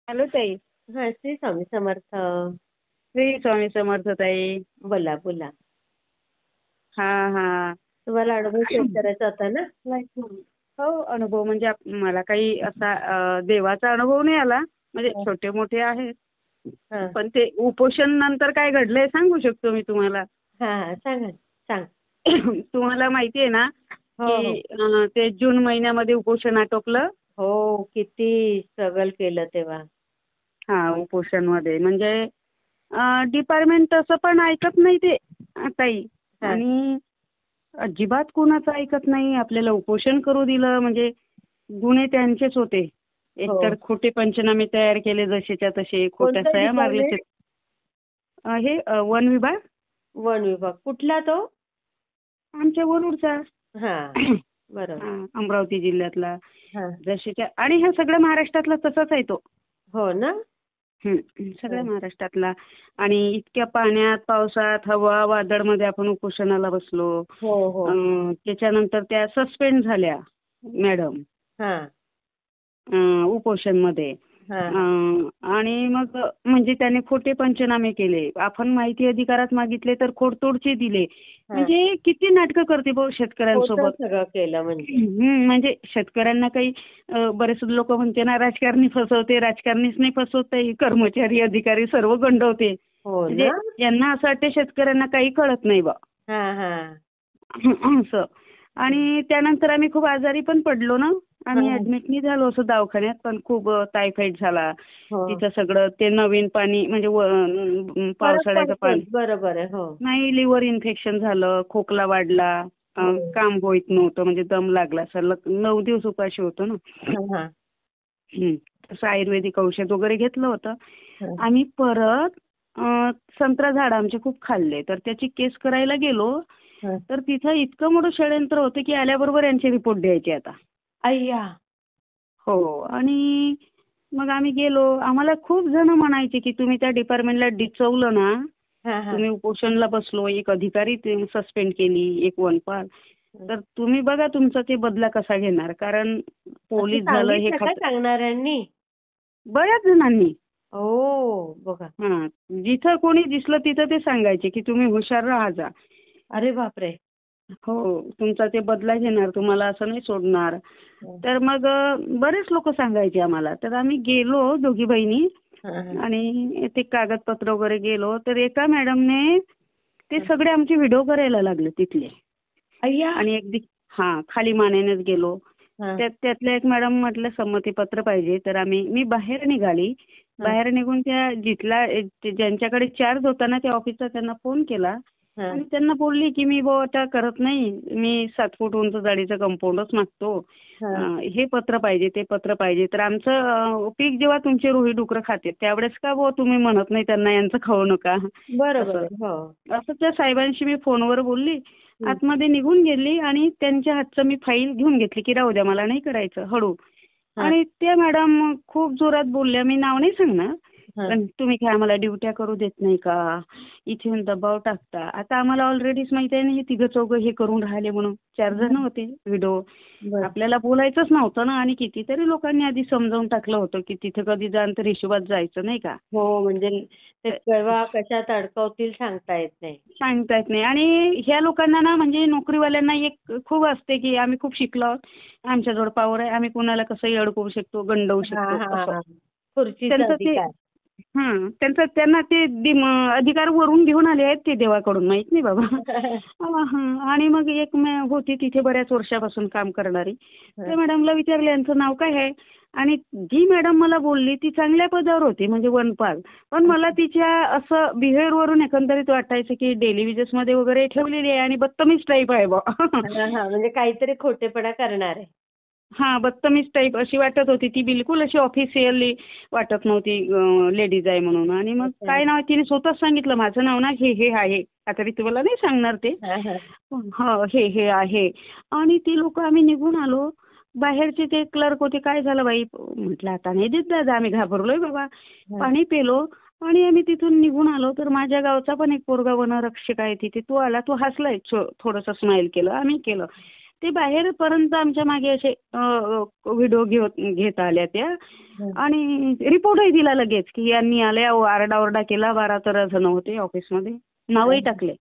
Hello ताई. हा, श्री स्वामी समर्थ. श्री स्वामी समर्थ ताई. बोला बोला. हा हा. तुम्हाला अनुभव शेअर करायचा होता ना? हो, अनुभव म्हणजे मला काही असा देवाचा अनुभव नाही आला. म्हणजे हा, छोटे मोठे आहेत. हा, पण ते उपोषण नंतर काय घडलंय सांगू शकतो मी तुम्हाला. हा, सांगा सांग. तुम्हाला माहिती आहे ना हो हो की ते जून महिन्यामध्ये उपोषण आटोपलं. हो, किती स्ट्रगल केलं तेव्हा. हा, उपोषण मध्ये म्हणजे डिपार्टमेंट तसं पण ऐकत नाही ते ताई. हा, आणि अजिबात कुणाचं ऐकत नाही. आपल्याला उपोषण करू दिलं म्हणजे गुन्हे त्यांचेच होते. हो. एकतर खोटे पंचनामे तयार केले जसेच्या तसे, खोट्या कोणतं सह्या मारल्या. डिपार्टमेंट? हे वन विभाग वन विभाग कुठला तो? आमच्या वरुडचा. हा, बरोबर. अमरावती जिल्ह्यातला. हा, जसेच्या आणि ह्या सगळ्या महाराष्ट्रातला तसाच आहे तो. हो ना. सगळ्या हा, महाराष्ट्रातला. आणि इतक्या पाण्यात पावसात हवा वादळमध्ये आपण उपोषणाला बसलो. हो हो. त्याच्यानंतर त्या सस्पेंड झाल्या मॅडम हा, उपोषणमध्ये. हा, आणि मग म्हणजे त्याने खोटे पंचनामे केले. आपण माहिती अधिकारात मागितले तर खोडतोडचे दिले. हा. म्हणजे किती नाटकं करते भाऊ खोटं शेतकऱ्यांसोबत. सगळं केलं म्हणजे. म्हणजे शेतकऱ्यांना काही बरेच लोक म्हणते ना राजकारणी फसवते, राजकारणीच नाही फसवते, कर्मचारी अधिकारी सर्व गंडवते. हो म्हणजे ना. यांना असं वाटते शेतकऱ्यांना काही कळत नाही बा. हा हा. असं. आणि त्यानंतर आम्ही खूप आजारी पण पडलो ना. आम्ही हा, ऍडमिट नाही झालो असं दवाखान्यात, पण खूप टायफॉइड झाला. हो. तिथं सगळं ते नवीन पाणी म्हणजे फरक पावसाळ्याचं पडतोच, पाणी. बरोबर आहे. हो नाही, लिव्हर इन्फेक्शन झालं, खोकला वाढला, हो. काम होत नव्हतं म्हणजे दम लागला. सलग 9 दिवस उपाशी होतो ना. हा हा. तसं आयुर्वेदिक औषध वगैरे घेतलं होतं. हा, आम्ही परत संत्रा झाड आमचे खूप खाल्ले, तर त्याची केस करायला गेलो. हा. तर तिथं इतकं मोठं षडयंत्र होतं की आल्याबरोबर यांचे रिपोर्ट द्यायचे आता. अय्या. हो. आणि मग आम्ही गेलो. आम्हाला खूप जण म्हणायचे की तुम्ही त्या डिपार्टमेंटला डिचवलं ना, हा हा. तुम्ही उपोषणला बसलो, एक अधिकारी सस्पेंड केली, एक वनपाल, तर तुम्ही बघा तुमचा ते बदला कसा घेणार. कारण असं पोलीस झालं हे सांगितलं का सांगणाऱ्यांनी? बऱ्याच जणांनी. ओ, बघा. जिथं कोणी दिसलं तिथं ते सांगायचे की तुम्ही हुशार राहा जा. अरे बापरे. हो, तुमचा ते बदला घेणार, तुम्हाला असं नाही सोडणार. हा तर मग बरेच लोक सांगायचे आम्हाला. तर आम्ही गेलो दोघी बहिणी हा. आणि ते कागदपत्र वगैरे गेलो. तर एका मॅडमने ते सगळे आमचे व्हिडिओ करायला लागले तिथले. अय्या. आणि अगदी खाली मानेनेच गेलो. हा त्यातल्या एक मॅडम म्हटलं संमतीपत्र पाहिजे. तर मी बाहेर निघाली. हा बाहेर निघून त्या ज्यांच्याकडे चार्ज होता ना त्या ऑफिसचा त्यांना फोन केला. हा आणि त्यांना बोलली की मी आता करत नाही, मी 7 फूट उंच जाडीचं कंपाऊंडच मागतो. हा. हे पत्र पाहिजे, ते पत्र पाहिजे. तर आमचं पीक जेव्हा तुमचे रोही डुकरं खाते त्यावेळेस का तुम्ही म्हणत नाही त्यांना यांचं खाऊ नका बरोबर असं. आहे. हो. असं त्या साहेबांशी मी फोनवर बोलली. हं. आतमध्ये निघून गेली आणि त्यांच्या हातचं मी फाईल घेऊन घेतली की राहू द्या, मला नाही करायचं, हळू. हा आणि त्या मॅडम खूप जोरात बोलल्या. मी नाव नाही सांगणार. हा पण तुम्ही काय आम्हाला ड्युट्या करू देत नाही का, इथे येऊन दबाव टाकता. आता आम्हाला ऑलरेडीच माहिती आहे ना हे तिघं चौघं हे करून राहिले म्हणून. 4 जण होते व्हिडिओ. बर. आपल्याला बोलायचंच नव्हतं ना. आणि कितीतरी लोकांनी आधी समजावून टाकलं होतं की तिथे कधी जाण तर हिशोबात जायचं नाही का. हो, म्हणजे ते केव्हा कशात अडकवतील सांगता येत नाही. सांगता येत नाही. आणि ह्या लोकांना ना म्हणजे नोकरीवाल्यांना एक खूप असते की आम्ही खूप शिकलो आहोत, आमच्याजवळ पॉवर आहे, आम्ही कुणाला कसंही अडकवू शकतो, गंडवू हा शकतो हा असं. हा. खुर्चीचा त्यांचं ते अधिकार. त्यांना ते अधिकार वरून घेऊन आले आहेत ते देवाकडून, माहित नाही बाबा. आणि मग एक होती तिथे बऱ्याच वर्षापासून काम करणारी. त्या मॅडमला विचारले यांचं नाव काय आहे. आणि जी मॅडम मला बोलली ती चांगल्या पदावर होती म्हणजे वनपाल. पण मला तिच्या असं बिहेवियर वरून एकंदरीत वाटायचं की डेली वेजेस मध्ये वगैरे ठेवलेली आहे आणि बत्तमीज टाईप आहे बा. हा हा. म्हणजे काहीतरी खोटेपणा करणार आहे. बत्तमीज टाईप अशी वाटत होती ती. बिलकुल अशी ऑफिशियली वाटत नव्हती लेडीज आहे म्हणून. आणि मग अच्छा. काय नाव तिने स्वतःच सांगितलं माझं नाव ना हे हे आहे. आता मी तुम्हाला नाही सांगणार ते. हा हा. हे हे आहे. आणि ती लोक आम्ही निघून आलो. बाहेरचे ते क्लर्क होते, काय झालं बाई, म्हटलं आता नाही देत दादा, आम्ही घाबरलोय बाबा. हा. पाणी पेलो आणि आम्ही तिथून निघून आलो. तर माझ्या गावचा पण एक पोरगा वनरक्षक आहे तिथे, तो आला, तो हसलाय, थोडंसं स्माईल केलं, आम्ही केलं. ते बाहेरपर्यंत आमच्या मागे असे व्हिडिओ घेत आल्या त्या आणि रिपोर्टही दिला लगेच की यांनी आल्या आरडाओरडा केला 12-13 जण होते ऑफिसमध्ये नावही टाकले.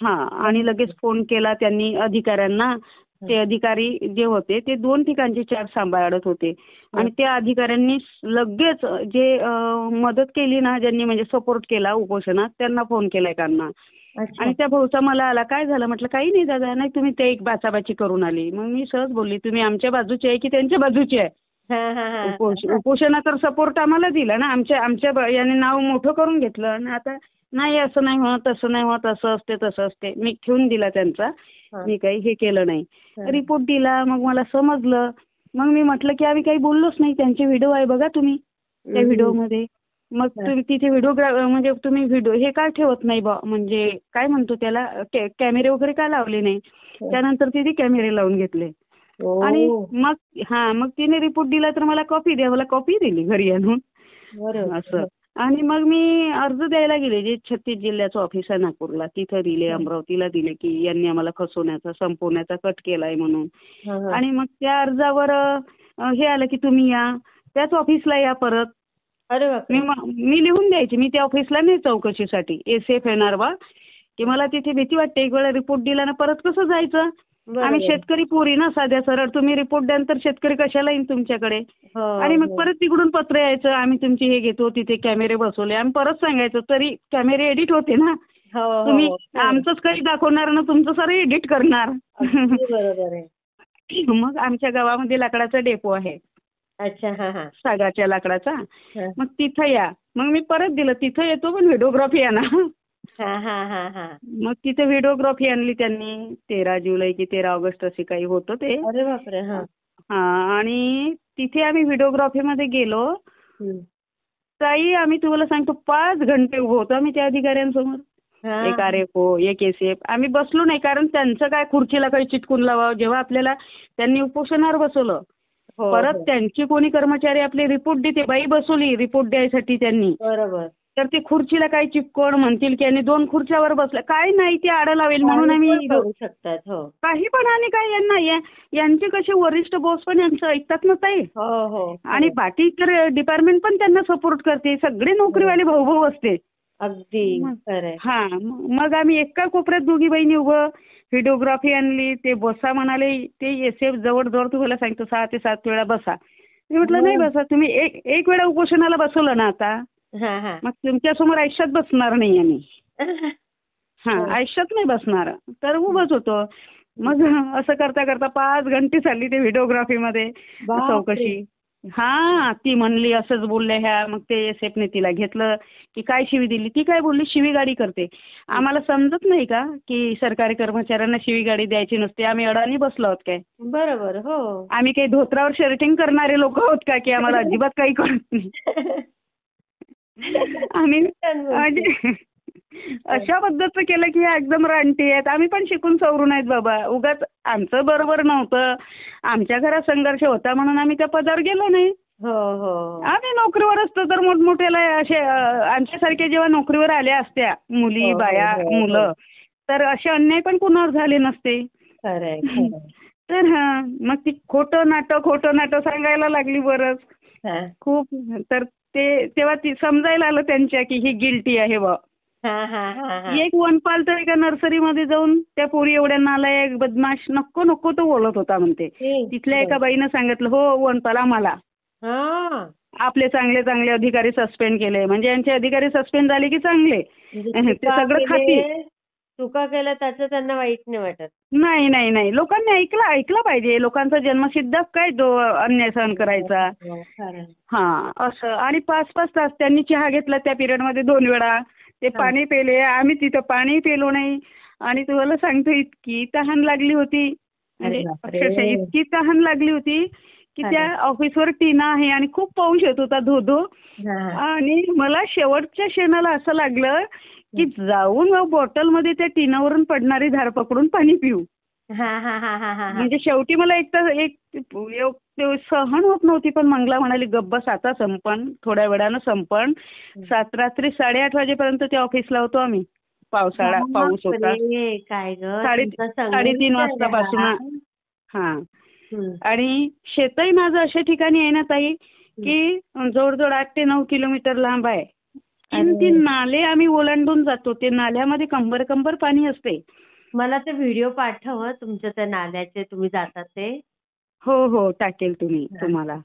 हा आणि लगेच फोन केला त्यांनी अधिकाऱ्यांना. ते अधिकारी जे होते ते 2 ठिकाणचे चार्ज सांभाळत होते आणि त्या अधिकाऱ्यांनी लगेच जे मदत केली ना ज्यांनी म्हणजे सपोर्ट केला उपोषणात त्यांना फोन केला एकांना. आणि त्या भाऊचा मला आला काय झालं म्हटलं काही नाही दादा नाही तुम्ही ते एक बाचाबाची करून आली. मग मी सहज बोलली तुम्ही आमच्या बाजूचे आहे की त्यांच्या बाजूचे आहे. उपोषणाचा सपोर्ट आम्हाला दिला ना आमच्या याने नाव मोठं करून घेतलं आणि आता नाही असं नाही होत तसं नाही होत असं असते तसं असते. मी ठेवून दिला त्यांचा मी काही हे केलं नाही. रिपोर्ट दिला मग मला समजलं. मग मी म्हटलं की आम्ही काही बोललोच नाही त्यांचे व्हिडिओ आहे बघा तुम्ही त्या व्हिडिओमध्ये. मग तुम्ही तिथे व्हिडिओ म्हणजे तुम्ही व्हिडिओ हे काय ठेवत नाही बा म्हणजे काय म्हणतो त्याला कॅमेरे वगैरे का लावले नाही. त्यानंतर तिथे कॅमेरे लावून घेतले आणि मग तिने रिपोर्ट दिला तर मला कॉपी द्या मला कॉपी दिली घरी आणून असं. आणि मग मी अर्ज द्यायला गेले जे 36 जिल्ह्याचं ऑफिस आहे नागपूरला तिथं दिले अमरावतीला दिले की यांनी आम्हाला फसवण्याचा संपवण्याचा कट केलाय म्हणून. आणि मग त्या अर्जावर हे आलं की तुम्ही या त्याच ऑफिसला या परत. मी लिहून द्यायची मी त्या ऑफिसला नाही चौकशीसाठी SF येणार बा की मला तिथे भीती वाटते एक वेळा रिपोर्ट दिला ना परत कसं जायचं. आम्ही शेतकरी पोरी ना साध्या सरळ तुम्ही रिपोर्ट द्याल तर शेतकरी कशाला येईल तुमच्याकडे. आणि मग परत तिकडून पत्र यायचं आम्ही तुमची हे घेतो तिथे कॅमेरे बसवले आम्ही परत सांगायचं तरी कॅमेरे एडिट होते ना. तुम्ही आमचंच काही दाखवणार ना तुमचं सर एडिट करणार. मग आमच्या गावामध्ये लाकडाचा डेपो आहे. सागाच्या लाकडाचा. मग तिथं या मग मी परत दिलं तिथं येतो पण व्हिडिओग्राफी आहे ना. मग तिथे व्हिडिओग्राफी आणली त्यांनी 13 जुलै की 13 ऑगस्ट असे काही होतं ते. आणि तिथे आम्ही व्हिडिओग्राफीमध्ये गेलो. ताई आम्ही तुम्हाला सांगतो 5 घंटे उभं होतो आम्ही त्या अधिकाऱ्यांसमोर. एक RFO एक SF आम्ही बसलो नाही कारण त्यांचं काय खुर्चीला काही चिटकून लावावं जेव्हा आपल्याला त्यांनी उपोषणावर बसवलं. परत त्यांची कोणी कर्मचारी आपले रिपोर्ट देते बाई बसवली रिपोर्ट द्यायसाठी त्यांनी. तर ते खुर्चीला काही चिपकोण म्हणतील की यांनी 2 खुर्च्यावर बसल्या काय नाही ते आडं लावेल म्हणून आम्ही काही पण. आणि काय यांना यांचे कसे वरिष्ठ बॉस पण यांचं ऐकतात ना ताई. आणि बाकी तर डिपार्टमेंट पण त्यांना सपोर्ट करते सगळे नोकरीवाले भाऊ भाऊ असते. मग आम्ही एका कोपऱ्यात दोघी बहिणी उभं व्हिडिओग्राफी आणली ते बसा म्हणाले ते SF जवळ तुम्हाला सांगतो 6 ते 7 वेळा बसा. मी म्हटलं नाही बसा तुम्ही एक वेळा उपोषणाला बसवलं ना आता मग तुमच्यासमोर आयुष्यात बसणार नाही आम्ही. आयुष्यात नाही बसणार तर उभंच होतो. मग असं करता करता 5 घंटे चालली ते व्हिडिओग्राफीमध्ये चौकशी. ती म्हणली असंच बोलल्या ह्या. मग ते SFने तिला घेतलं की काय शिवी दिली ती काय बोलली शिवीगाडी करते. आम्हाला समजत नाही का की सरकारी कर्मचाऱ्यांना शिवीगाडी द्यायची नसते आम्ही अडाणी बसलो आहोत काय. बरोबर आम्ही काही धोत्रावर शर्टिंग करणारे लोक आहोत का की आम्हाला अजिबात काही कळत नाही. आम्ही अशा पद्धतीचं केलं की एकदम रानटी आहेत. आम्ही पण शिकून सवरून आहेत बाबा उगाच आमचं बरोबर नव्हतं आमच्या घरात संघर्ष होता म्हणून आम्ही त्या पदावर गेलो नाही. आम्ही नोकरीवर असतो तर मोठमोठ्याला असे आमच्यासारखे जेव्हा नोकरीवर आल्या असत्या मुली बाया मुलं तर असे अन्याय पण कुणावर झाले नसते. तर मग ती खोटं नाटक सांगायला लागली बरंच खूप. तर तेव्हा ती समजायला आलं त्यांच्या की ही गिल्टी आहे बा. एक वनपाल तर एका नर्सरीमध्ये जाऊन त्या पोरी एवढ्या नालायक बदमाश नको तो बोलत होता म्हणते. तिथल्या एका बाईनं सांगितलं हो वनपाल आम्हाला आपले चांगले अधिकारी सस्पेंड केले म्हणजे यांचे अधिकारी सस्पेंड झाले की चांगले ते सगळं खाती. चुका केल्या त्याचं त्यांना वाईट नाही वाटत. नाही लोकांनी ऐकलं पाहिजे. लोकांचा जन्मसिद्ध काय अन्याय सहन करायचा. असं. आणि 5-5 तास त्यांनी चहा घेतला त्या पिरियडमध्ये 2 वेळा. ते पाणी पेले आम्ही तिथं पाणी पेलो नाही. आणि तुम्हाला सांगतो इतकी तहान लागली होती म्हणजे अक्षरशः इतकी तहान लागली होती की त्या ऑफिसवर टीना आहे आणि खूप पाऊस येत होता धो. आणि मला शेवटच्या क्षणाला असं लागलं की जाऊन बॉटलमध्ये त्या टीनावरून पडणारी धार पकडून पाणी पिऊ. म्हणजे शेवटी मला एक सहन होत नव्हती पण मंगला म्हणाली गब्बस आता संपण थोड्या वेळानं संपण. रात्री 8:30 वाजेपर्यंत त्या ऑफिसला होतो आम्ही. पाऊस होता. बापरे, काय ग 3:30 वाजतापासून. हा. आणि शेतही माझं अशा ठिकाणी आहे ना ताई की जवळजवळ 8 ते 9 किलोमीटर लांब आहे. 3 नाले आम्ही ओलांडून जातो. ते नाल्यामध्ये कंबर पाणी असते. मला ते व्हिडिओ पाठव तुमच्या त्या नाल्याचे, तुम्ही जातात ते. हो टाकेल तुम्हाला.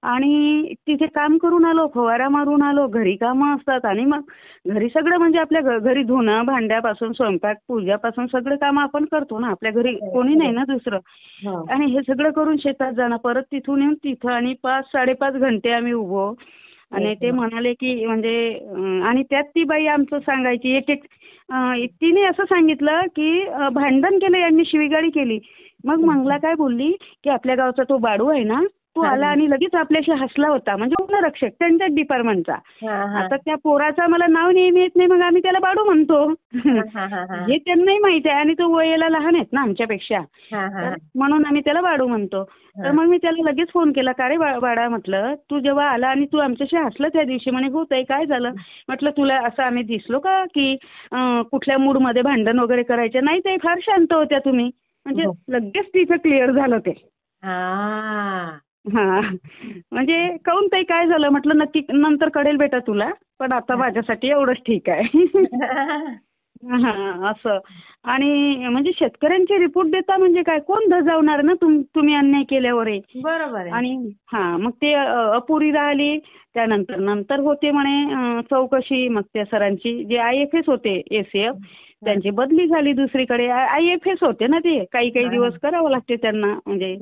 आणि तिथे काम करून आलो, फवारा मारून आलो, घरी कामं असतात आणि मग घरी सगळं म्हणजे आपल्या घरी धुणं भांड्यापासून स्वयंपाक पूजापासून सगळं काम आपण करतो ना, आपल्या घरी कोणी नाही ना दुसरं. आणि हे सगळं करून शेतात जाणं, परत तिथून येऊन तिथं आणि 5-5.5 घंटे आम्ही उभो. आणि ते म्हणाले की म्हणजे आणि त्यात ती बाई आमचं सांगायची एक तिने असं सांगितलं की भांडण केलं, यांनी शिवीगाळी केली. मग मंगला काय बोलली की आपल्या गावचा तो बाडू आहे ना, तो आला आणि लगेच आपल्याशी हसला होता, म्हणजे वनरक्षक त्यांच्याच डिपार्टमेंटचा. आता त्या पोराचा मला नाव नेहमी येत नाही, मग आम्ही त्याला बाडू म्हणतो. हे त्यांनाही माहिती आहे आणि तो वयाला लहान आहेत ना आमच्यापेक्षा, म्हणून आम्ही त्याला बाडू म्हणतो. तर मग मी त्याला लगेच फोन केला, का रे बाळा म्हटलं, तू जेव्हा आला आणि तू आमच्याशी हसलं त्या दिवशी, म्हणे हो ताई काय झालं म्हटलं, तुला असं आम्ही दिसलो का की कुठल्या मूडमध्ये भांडण वगैरे करायचे? नाही ताई, फार शांत होत्या तुम्ही. म्हणजे लगेच तिचं क्लिअर झालं ते. म्हणजे काहून ताई काय झालं म्हटलं, नक्की नंतर कळेल बेटा तुला, पण आता माझ्यासाठी एवढंच ठीक आहे. असं. आणि म्हणजे शेतकऱ्यांचे रिपोर्ट देता म्हणजे काय, कोण धजावणार ना तुम्ही अन्याय केल्यावर. बरोबर. आणि मग ते अपुरी राहिली. त्यानंतर होते म्हणे चौकशी. मग त्या सरांची जे IFS होते ACF, त्यांची बदली झाली दुसरीकडे. IFS होते ना ते, काही दिवस करावं लागते त्यांना म्हणजे.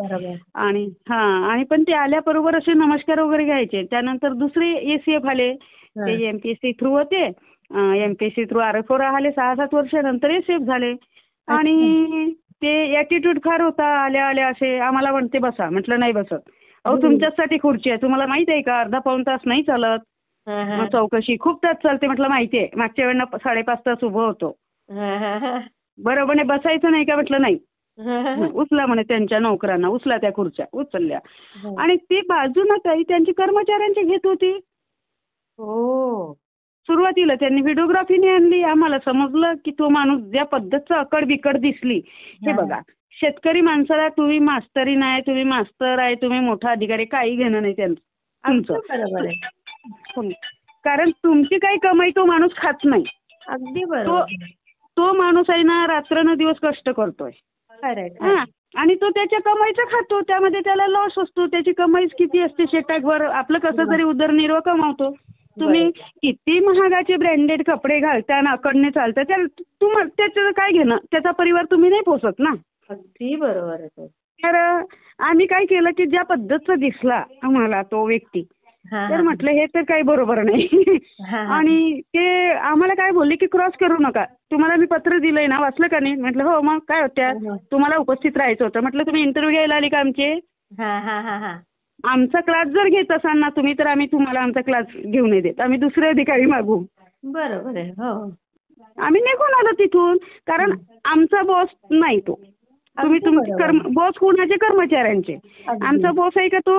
आणि पण ते आल्याबरोबर असे नमस्कार वगैरे घ्यायचे. त्यानंतर दुसरे ACF आले, ते MPSC थ्रू होते. MPSC थ्रू RFO राहिले. 6-7 वर्षानंतर ACF झाले. आणि ते ऍटिट्यूड फार होता. आल्या असे आम्हाला म्हणते बसा. म्हटलं नाही बसत. अहो तुमच्यासाठी खुर्ची आहे, तुम्हाला माहिती आहे का, अर्धा पाऊण तास नाही चालत. चौकशी खूप तास चालते. म्हटलं माहिती आहे, मागच्या वेळेला 5.5 तास उभं होतो. बरं म्हणे बसायचं नाही का, म्हटलं नाही. उचला म्हणे, त्यांच्या नोकरांना उचला त्या खुर्च्या. उचलल्या. आणि ती बाजूनं काही त्यांची कर्मचाऱ्यांची घेत होती. सुरुवातीला त्यांनी व्हिडिओग्राफीने आणली. आम्हाला समजलं की तो माणूस ज्या पद्धतचं अकड बिकड दिसली. हे बघा, शेतकरी माणसाला तुम्ही मास्तरी नाही, तुम्ही मास्तर आहे, तुम्ही मोठा अधिकारी, काही घेणं नाही त्यांचं तुमचं. कारण तुमची काही कमाई तो माणूस खात नाही. अगदी बरोबर. तो माणूस आहे ना, रात्रन दिवस कष्ट करतोय. आणि तो त्याच्या कमाईचं खातो, त्यामध्ये त्याला लॉस असतो. त्याची कमाईच किती असते शेतावर, आपलं कसं तरी उदरनिर्वाह कमावतो. तुम्ही किती महागाचे ब्रँडेड कपडे घालता ना, अकडने चालतं, त्याचं काय घेणं, त्याचा परिवार तुम्ही नाही पोसत ना. अगदी बरोबर आहे. तर आम्ही काय केलं की ज्या पद्धतचा दिसला आम्हाला तो व्यक्ती, तर म्हटलं हे तर काही बरोबर नाही. आणि ते आम्हाला काय बोलले की क्रॉस करू नका, तुम्हाला मी पत्र दिलंय ना, वाचलं का नाही. म्हटलं हो. मग काय होत्या, तुम्हाला उपस्थित राहायचं होतं. म्हटलं तुम्ही इंटरव्ह्यू घ्यायला आली का आमचे? आमचा क्लास जर घेत असाल ना तुम्ही, तर आम्ही तुम्हाला आमचा क्लास घेऊ नाही देत, आम्ही दुसरे अधिकारी मागू. बरोबर आहे. आम्ही निघून आलो तिथून, कारण आमचा बॉस नाही तो. तुम्ही तुमचे बॉस कोणाचे, कर्मचाऱ्यांचे. आमचा बॉस आहे का तो?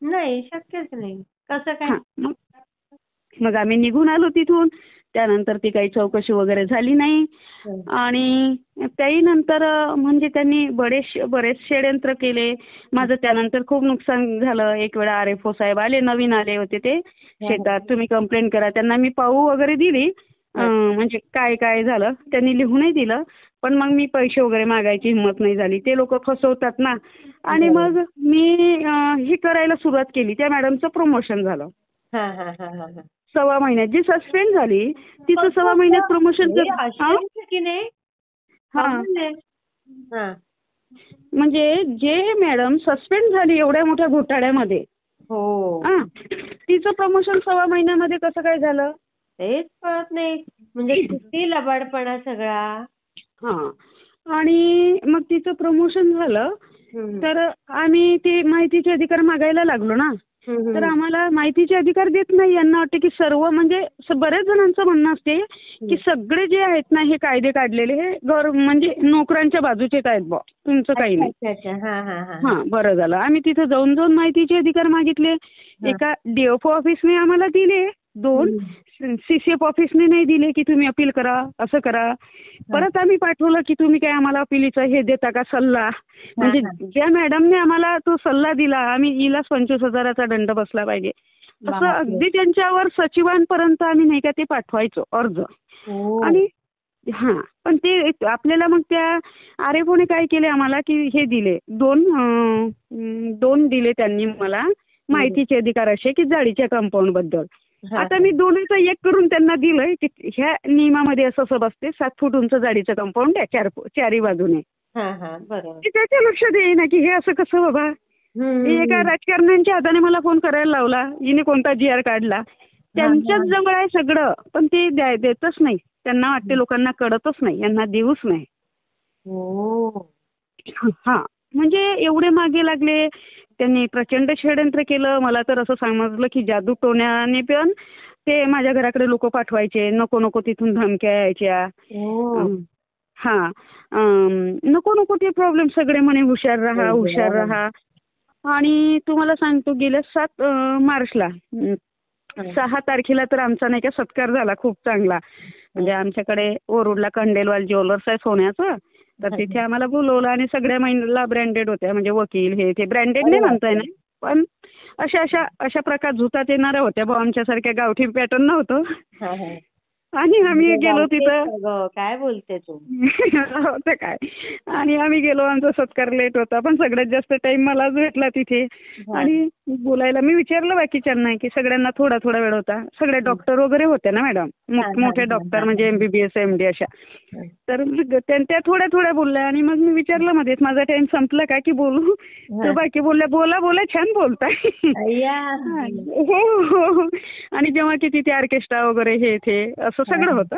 नाही, शक्यच नाही. कसं काय? मग आम्ही निघून आलो तिथून. त्यानंतर ती काही चौकशी वगैरे झाली नाही. आणि त्याही नंतर म्हणजे त्यांनी बरेच षडयंत्र केले. माझं त्यानंतर खूप नुकसान झालं. एक वेळा RFO साहेब आले, नवीन आले होते ते शेतात. तुम्ही कंप्लेंट करा. त्यांना मी पाहू वगैरे दिली, म्हणजे काय झालं त्यांनी लिहूनही दिलं. पण मग मी पैसे वगैरे मागायची हिंमत नाही झाली, ते लोक फसवतात ना. आणि मग मी हे करायला सुरुवात केली. त्या मॅडमचं प्रमोशन झालं. 6 महिन्यात. जी सस्पेंड झाली तिचं 6 महिन्यात प्रमोशन. म्हणजे जे मॅडम सस्पेंड झाली एवढ्या मोठ्या घोटाळ्यामध्ये, तिचं प्रमोशन 6 महिन्यामध्ये कसं काय झालं तेच कळत नाही. म्हणजे किती लबाडपणा सगळा. आणि मग तिचं प्रमोशन झालं. तर आम्ही ते माहितीचे अधिकार मागायला लागलो ना. तर आम्हाला माहितीचे अधिकार देत नाही. यांना वाटते की सर्व, म्हणजे बऱ्याच जणांचं म्हणणं असते की सगळे जे आहेत ना हे कायदे काढलेले हे म्हणजे नोकरांच्या बाजूचेच आहेत बा, तुमचं काही नाही. बरं झालं. आम्ही तिथं जाऊन माहितीचे अधिकार मागितले. एका DFO ऑफिसने आम्हाला दिले 2. CCF ऑफिसने नाही दिले की तुम्ही अपील करा, असं करा. परत आम्ही पाठवलं की तुम्ही काय आम्हाला अपिलीचा हे देता का सल्ला. म्हणजे ज्या मॅडमने आम्हाला तो सल्ला दिला, आम्ही हिला 25,000चा दंड बसला पाहिजे असं अगदी त्यांच्यावर सचिवांपर्यंत आम्ही नाही का ते पाठवायचो अर्ज. आणि पण ते आपल्याला मग त्या आरेफोने काय केले आम्हाला की हे दिले दोन दिले त्यांनी मला माहितीचे अधिकार असे की जाळीच्या कंपाऊंड बद्दल. आता मी दोन्हीचं एक करून त्यांना दिलंय की ह्या नियमामध्ये असं असं बसते 7 फूट उंच जाळीचं कंपाऊंड आहे चारी बाजूने. त्याच्या लक्षात येईना की हे असं कसं बाबा. एका राजकारण्यांच्या हाताने मला फोन करायला लावला, हिने कोणता GR काढला. त्यांच्याच जवळ आहे सगळं, पण ते देतच नाही. त्यांना वाटते लोकांना कळतच नाही, यांना देऊच नाही. म्हणजे एवढे मागे लागले. त्यांनी प्रचंड षडयंत्र केलं. मला तर असं समजलं की जादू टोण्याने पण ते माझ्या घराकडे लोक पाठवायचे. नको नको तिथून धमक्या यायच्या. नको नको ते प्रॉब्लेम सगळे म्हणे हुशार राहा. आणि तुम्हाला सांगतो गेल्या 7 मार्चला 6 तारखेला तर आमचा नाही का सत्कार झाला खूप चांगला. म्हणजे आमच्याकडे ओरोडला कंडेलवाल ज्वेलर्स आहे सोन्याचं, तर तिथे आम्हाला बोलवलं आणि सगळ्या महिला ब्रँडेड होत्या. म्हणजे वकील हे ते ब्रँडेड नाही म्हणता येणार, पण अशा प्रकार झुतात येणाऱ्या होत्या. आमच्यासारख्या गावठी पॅटर्न नव्हतं. आणि आम्ही गेलो तिथं. काय बोलते तू. होतं काय. आणि आम्ही गेलो, आमचा सत्कार लेट होता, पण सगळ्यात जास्त टाइम मलाच भेटला तिथे. आणि बोलायला मी विचारलं बाकीच्यांना की सगळ्यांना थोडा थोडा वेळ होता. सगळे डॉक्टर वगैरे होते ना मॅडम, मोठे डॉक्टर म्हणजे MBBS MD अशा. तर त्या थोड्या थोड्या बोलल्या आणि मग मी विचारलं मध्येच माझा टाइम संपला का की बोलू. तर बाकी बोलल्या बोला छान बोलताय. हो. आणि जेव्हा की तिथे ऑर्केस्ट्रा वगैरे हे ते असं सगळं होतं.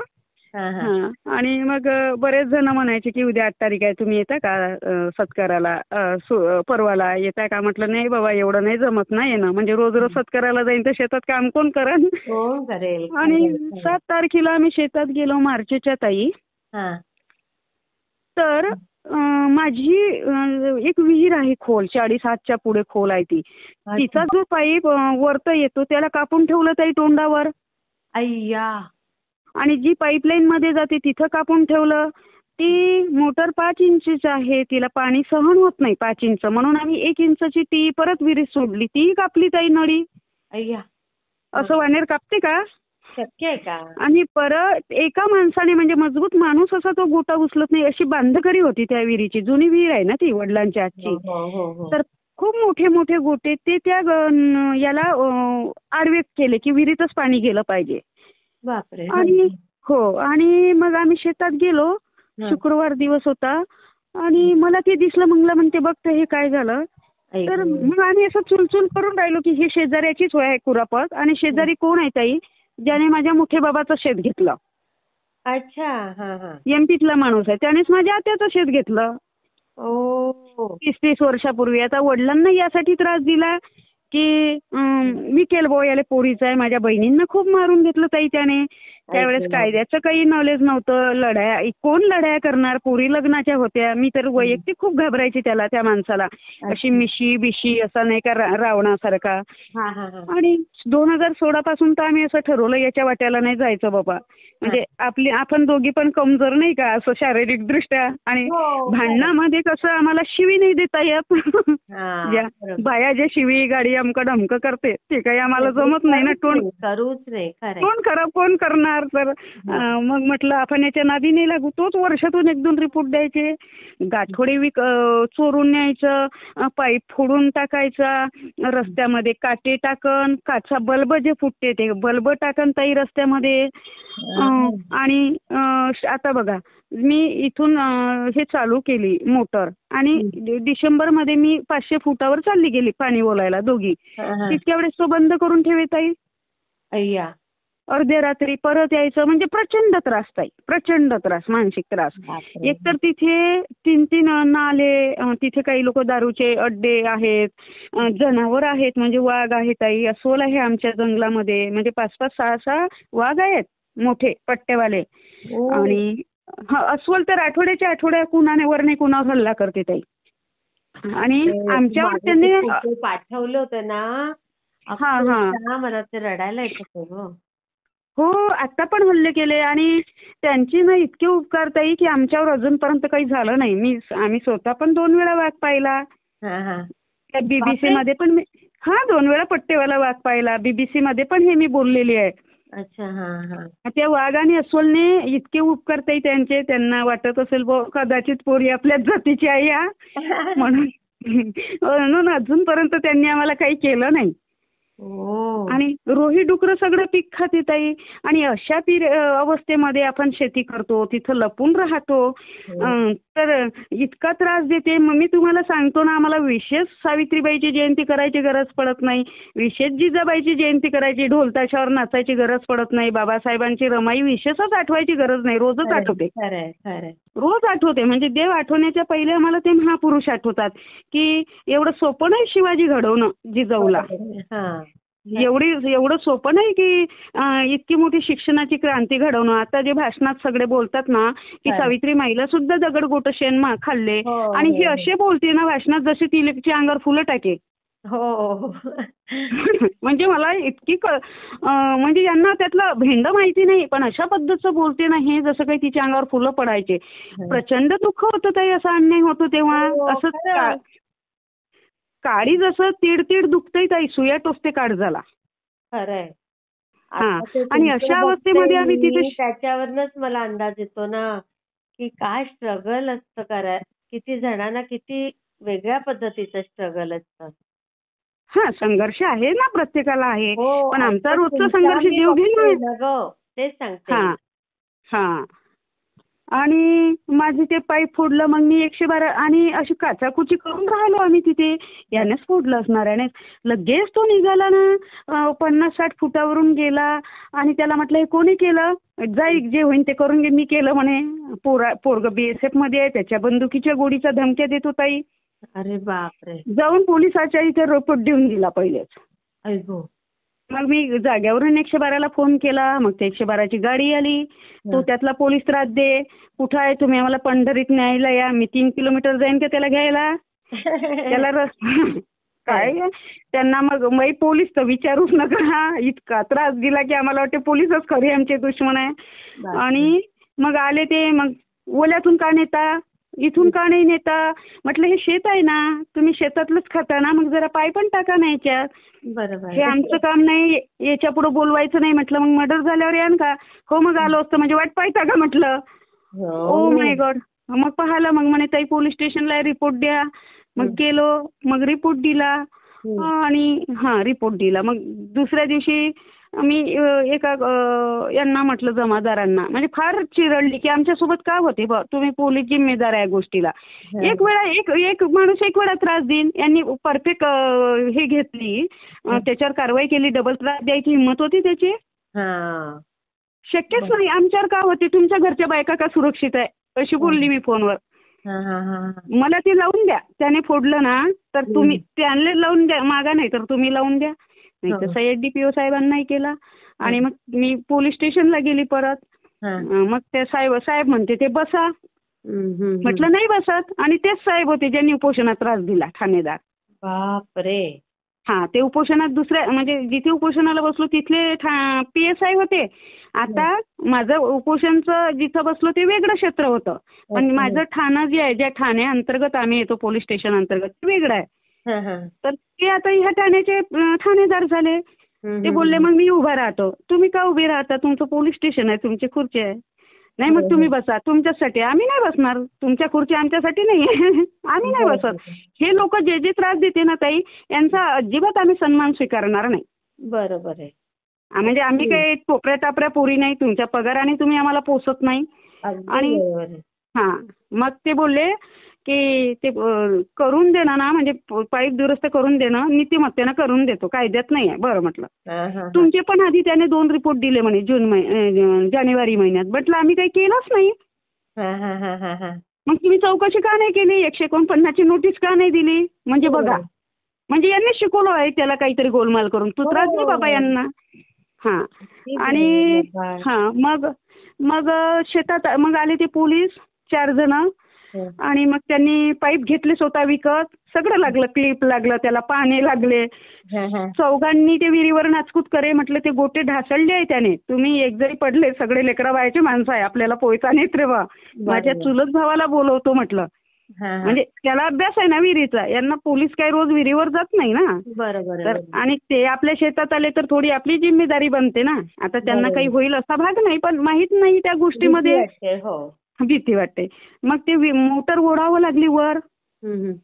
आणि मग बरेच जण म्हणायचे की उद्या 8 तारीख आहे, तुम्ही येता का सत्काराला, परवाला येताय का. म्हटलं नाही बाबा, एवढं नाही जमत ना येणं. म्हणजे रोज सत्काराला जाईन तर शेतात काम कोण करेल. आणि 7 तारखेला आम्ही शेतात गेलो मार्चच्या ताई. तर माझी एक विहीर आहे खोल, 40 हातच्या पुढे खोल आहे ती. तिचा जो पाईप वरती येतो त्याला कापून ठेवलं ताई तोंडावर. आणि जी पाईपलाईन मध्ये जाते तिथं कापून ठेवलं. ती मोटर 5 इंचीची आहे, तिला पाणी सहन होत नाही 5 इंच, म्हणून आम्ही 1 इंचची ती परत विहिरीत सोडली. ती कापली ताई नळी. असं वानेर कापते का, शक्य आहे का. आणि परत एका माणसाने, म्हणजे मजबूत माणूस असा तो गोटा उचलत नाही अशी बांधकरी होती त्या विहिरीची. जुनी विहीर आहे ना ती वडिलांच्या आजची. तर खूप मोठे मोठे गोटे ते त्या याला आडवे केले की विहिरीतच पाणी गेलं पाहिजे. आणि आणि मग आम्ही शेतात गेलो. शुक्रवार दिवस होता आणि मला ते दिसलं. मंगला म्हणते बघते हे काय झालं. तर मग आम्ही असं चुलचुल करून राहिलो की हे शेजाऱ्याचीच होय आहे कुरापत. आणि शेजारी कोण आहे ताई, ज्याने माझ्या मोठ्या बाबाचं शेत घेतलं. MP तला माणूस आहे, त्यानेच माझ्या आत्याचं शेत घेतलं 30-30 वर्षापूर्वी. आता वडिलांना यासाठी त्रास दिला की विकेल बो याला पोरीचं आहे. माझ्या बहिणींना खूप मारून घेतलं ताई त्याने. त्यावेळेस कायद्याचं काही नॉलेज नव्हतं. कोण लढाया करणार, पोरी लग्नाच्या होत्या. मी तर वैयक्तिक खूप घाबरायची त्या माणसाला. अशी मिशी बिशी असा नाही का रावणासारखा. आणि 2016 पासून तर आम्ही असं ठरवलं याच्या वाट्याला नाही जायचं बाबा. म्हणजे आपण दोघी पण कमजोर नाही का असं शारीरिक दृष्ट्या. आणि भांडणामध्ये कसं आम्हाला शिवी नाही देता येत. बाया जे शिवी गाडी अमकं ढमकं करते ते काही आम्हाला जमत नाही ना. कोण करणार. तर मग म्हटलं आपण याच्या नादी नाही लागू. तोच वर्षातून 1-2 रिपोर्ट द्यायचे. गाठोडे चोरून न्यायचं, पाईप फोडून टाकायचा, रस्त्यामध्ये काटे टाकन, काचा बल्ब जे फुटते ते बल्ब टाकन ताई रस्त्यामध्ये. आणि आता बघा मी इथून हे चालू केली मोटर आणि डिसेंबरमध्ये मी 500 फुटावर चालली गेली पाणी बोलायला दोघी. तितक्या वेळेस तो बंद करून ठेवे ताई. अर्ध्या रात्री परत यायचं. म्हणजे प्रचंड त्रास ताई, प्रचंड त्रास, मानसिक त्रास. एकतर तिथे 3-3 नाले, तिथे काही लोक दारूचे अड्डे आहेत, जनावर आहेत. म्हणजे वाघ आहे ताई, अस्वल आहे आमच्या जंगलामध्ये. म्हणजे 5-5, 6-6 वाघ आहेत मोठे पट्टेवाले. आणि अस्वल तर आठवड्या कुणावर नाही कुणावर हल्ला करते ताई. आणि आमच्यावर त्यांनी पाठवलं होतं ना. मला ते रडायला येत होतं. हो, आता पण हल्ले केले आणि त्यांची ना इतके उपकार ताई की आमच्यावर अजूनपर्यंत काही झालं नाही. आम्ही स्वतः पण 2 वेळा वाघ पाहिला. हा हा. त्या बीबीसी बापरे. मध्ये पण हा 2 वेळा पट्टेवाला वाघ पाहिला. बीबीसी मध्ये पण हे मी बोललेली आहे. अच्छा. हा हा. त्या वाघ आणि अस्वलने इतके उपकार ताई त्यांचे, त्यांना वाटत असेल कदाचित पोरी आपल्याच जातीची आहे हा म्हणून म्हणून अजूनपर्यंत त्यांनी आम्हाला काही केलं नाही. ओ. आणि रोही डुकरं सगळं पीक खाते ताई आणि अशा अवस्थेमध्ये आपण शेती करतो, तिथं लपून राहतो, तर इतका त्रास देते. मग मी तुम्हाला सांगतो ना, आम्हाला विशेष सावित्रीबाईची जयंती करायची गरज पडत नाही, विशेष जिजाबाईची जयंती करायची, ढोल ताशावर नाचायची गरज पडत नाही, बाबासाहेबांची रमाई विशेषच आठवायची गरज नाही, रोजच आठवते. खरंय खरंय. रोज आठवते. म्हणजे देव आठवण्याच्या पहिले आम्हाला ते महापुरुष आठवतात की एवढं सोपं नाही शिवाजी घडवणं जिजाऊला. हा. एवढं सोपं नाही की इतकी मोठी शिक्षणाची क्रांती घडवणं. आता जे भाषणात सगळे बोलतात ना की सावित्री माईला सुद्धा दगडगोटं शेण खाल्ले आणि हे असे बोलते ना भाषणात जशी तिच्या अंगावर फुलं टाके. हो. म्हणजे मला इतकी म्हणजे यांना त्यातलं भेंड माहिती नाही, पण अशा पद्धतीचं बोलते ना हे जसं काही तिच्या अंगावर फुलं पडायचे. प्रचंड दुःख होतं ताई, असा अन्याय होतो तेव्हा. असं काळी जसं तीड तीड दुखतंय ताई, सुया टोचते काळजाला. खरंय. हा. आणि अशा अवस्थेमध्ये आम्ही तिथे त्याच्यावरच मला अंदाज येतो ना की काय स्ट्रगल असतं, किती जणांना किती वेगळ्या पद्धतीचं स्ट्रगल असतं. हा, संघर्ष आहे ना, प्रत्येकाला आहे, पण आमचा रोजचा संघर्ष जीव घेऊन तेच सांगते. हा हा. आणि माझे ते पाईप फोडलं, मग मी 112 आणि अशी काचाकुची करून राहिलो आम्ही तिथे. यानेच फोडलं असणार, याने. लगेच तो निघाला ना 50-60 फुटावरून गेला आणि त्याला म्हटलं हे कोणी केलं, जाई जे होईन ते करून घे. मी केलं म्हणे. पोरग बीएसएफ मध्ये आहे, त्याच्या बंदुकीच्या गोळीचा धमक्या देत होता. अरे बापरे. जाऊन पोलिसाच्या इथे रिपोर्ट देऊन दिला पहिलेच. अयगो. मग मी जाग्यावरून 112ला फोन केला. मग ते 112ची गाडी आली. तो त्यातला पोलीस त्रास दे, कुठं आहे तुम्ही, आम्हाला पंढरीत न्यायला या. मी 3 किलोमीटर जाईन का त्याला घ्यायला. त्याला काय त्यांना मग पोलीस तर विचारूच नका, इतका त्रास दिला की आम्हाला वाटते पोलीसच खरे आमचे दुश्मन आहे. आणि मग आले ते, मग ओल्यातून का नेता, इथून का नाही नेता. म्हटलं हे शेत आहे ना, तुम्ही शेतातलंच खाता ना, मग जरा पाय पण टाका ना याच्यात. बरोबर. हे आमचं काम नाही, याच्या पुढे बोलवायचं नाही. म्हटलं मग मर्डर झाल्यावर यान का. हो मग आलो असतं, म्हणजे वाट पाहता का म्हटलं. Oh my God. मग पाहिलं, मग म्हणे ताई पोलीस स्टेशनला रिपोर्ट द्या. मग गेलो, मग रिपोर्ट दिला आणि रिपोर्ट दिला. मग दुसऱ्या दिवशी मी एका यांना म्हटलं, जमादारांना, म्हणजे फार चिरडली की आमच्यासोबत का होते बा, तुम्ही पोलीस जिम्मेदार आहे गोष्टीला. एक माणूस एक वेळा त्रास देईन, यांनी परफेक्ट हे घेतली, त्याच्यावर कारवाई केली. डबल त्रास द्यायची हिंमत होती त्याची. शक्यच नाही. आमच्यावर का होते, तुमच्या घरच्या बायका का सुरक्षित आहे, अशी बोलली मी फोनवर. मला ते लावून द्या, त्याने फोडलं ना तर तुम्ही त्यांना लावून द्या, मागा नाही तर तुम्ही लावून द्या. नाही तर सय्यद DPO साहेबांनाही केला. आणि मग मी पोलीस स्टेशनला गेली परत. मग ते साहेब म्हणते ते बसा. म्हटलं नाही बसत. आणि तेच साहेब होते ज्यांनी उपोषणात त्रास दिला, ठाणेदार. बापरे. हा, ते उपोषणात दुसऱ्या, म्हणजे जिथे उपोषणाला बसलो तिथले PSI होते. आता माझं उपोषणचं जिथं बसलो ते वेगळं क्षेत्र होतं, पण माझं ठाणं जे आहे, ज्या ठाणे अंतर्गत आम्ही येतो पोलीस स्टेशन अंतर्गत, ते वेगळं आहे. तर ते आता ह्या ठाण्याचे ठाणेदार झाले. ते बोलले मग मी उभा राहतो. तुम्ही का उभे राहता, तुमचं पोलीस स्टेशन आहे, तुमची खुर्ची आहे. नाही मग तुम्ही बसा, तुमच्यासाठी. आम्ही नाही बसणार, तुमच्या खुर्ची आमच्यासाठी नाही आम्ही नाही बसत. हे लोक जे जे त्रास देते ना ताई, यांचा अजिबात आम्ही सन्मान स्वीकारणार नाही. बरोबर आहे. म्हणजे आम्ही काही टोपऱ्या टापऱ्या पोरी नाही, तुमच्या पगाराने तुम्ही आम्हाला पोसत नाही. आणि मग ते बोलले की ते करून देणं ना, म्हणजे पाईप दुरुस्त करून देणं नीतिमत्तेनं करून देतो, कायद्यात नाही आहे. बरं म्हटलं. तुमचे पण आधी त्याने 2 रिपोर्ट दिले म्हणे जानेवारी महिन्यात. म्हटलं आम्ही काही केलंच नाही. मग तुम्ही चौकशी का नाही केली, 149ची नोटीस का नाही दिली. म्हणजे बघा, म्हणजे यांनी शिकवलं आहे त्याला काहीतरी गोलमाल करून. तू त्रास दे बाबा यांना. आणि मग शेतात मग आले ते पोलीस 4 जण. हं. आणि मग त्यांनी पाईप घेतले स्वतः विकत. सगळं लागलं, क्लिप लागलं त्याला, पाने लागले. हं, हं. चौघांनी ते विहिरीवर नाचकूत करे. म्हटलं ते गोटे ढासळले आहे त्याने. तुम्ही एक जरी पडले, सगळे लेकरा बायाचे माणसं आहे, आपल्याला पोयचा नेत रे बा. माझ्या बरोबर. चुलत भावाला बोलवतो म्हटलं. हां, हां. म्हणजे त्याला अभ्यास आहे ना विहिरीचा. यांना पोलीस काही रोज विहिरीवर जात नाही ना. बरोबर आहे, तर बरोबर. आणि ते आपल्या शेतात आले तर थोडी आपली जिम्मेदारी बनते ना. आता त्यांना बरोबर. काही होईल असा भाग नाही, पण माहित नाही त्या भीती गोष्टीमध्ये वाटते. हो. भीती वाटते. मग ते मोटर ओढावं लागली वर. हं, हं.